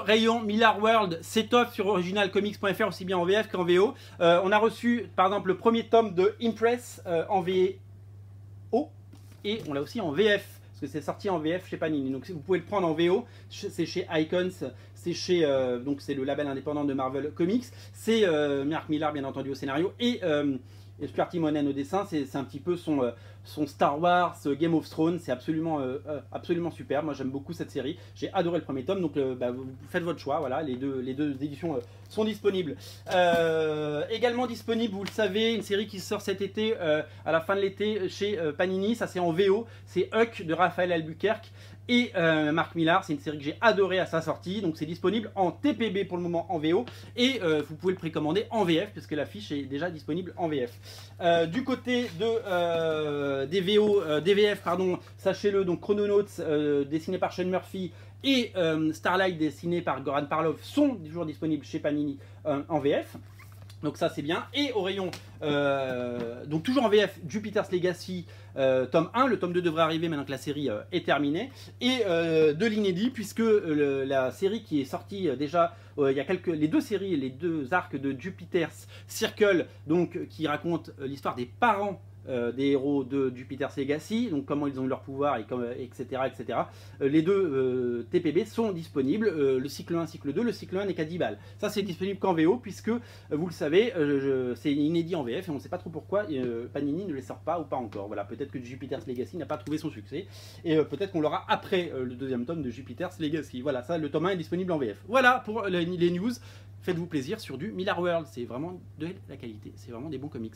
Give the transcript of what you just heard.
rayon Miller World s'étoffe sur originalcomics.fr aussi bien en VF qu'en VO. On a reçu par exemple le premier tome de Impress en VO et on l'a aussi en VF. Parce que c'est sorti en VF chez Panini, donc vous pouvez le prendre en VO, c'est chez Icons, c'est chez donc c'est le label indépendant de Marvel Comics, c'est Mark Millar bien entendu au scénario et Stuart Timonen au dessin, c'est un petit peu son Star Wars, Game of Thrones, c'est absolument super. Moi j'aime beaucoup cette série, j'ai adoré le premier tome, donc vous faites votre choix, voilà, les deux éditions sont disponibles. Également disponible, vous le savez, une série qui sort cet été, à la fin de l'été chez Panini, ça c'est en VO, c'est Huck de Raphaël Albuquerque et Mark Millar, c'est une série que j'ai adorée à sa sortie, donc c'est disponible en TPB pour le moment en VO et vous pouvez le précommander en VF puisque l'affiche est déjà disponible en VF. Du côté de des VF, pardon, sachez-le, donc Chrononauts dessiné par Sean Murphy et Starlight dessiné par Goran Parlov sont toujours disponibles chez Panini en VF. Donc ça c'est bien. Et au rayon, donc toujours en VF, Jupiter's Legacy, tome 1, le tome 2 devrait arriver maintenant que la série est terminée. Et de l'inédit, puisque la série qui est sortie déjà, il y a les deux arcs de Jupiter's Circle, donc qui racontent l'histoire des parents des héros de Jupiter's Legacy, donc comment ils ont eu leur pouvoir, etc. Les deux TPB sont disponibles, le cycle 1, cycle 2, le cycle 1 n'est qu'à 10 balles. Ça c'est disponible qu'en VO, puisque vous le savez, c'est inédit en VF et on ne sait pas trop pourquoi Panini ne les sort pas ou pas encore. Voilà, peut-être que Jupiter's Legacy n'a pas trouvé son succès, et peut-être qu'on l'aura après le deuxième tome de Jupiter's Legacy. Voilà, ça, le tome 1 est disponible en VF. Voilà pour les news, faites-vous plaisir sur du Miller World, c'est vraiment de la qualité, c'est vraiment des bons comics.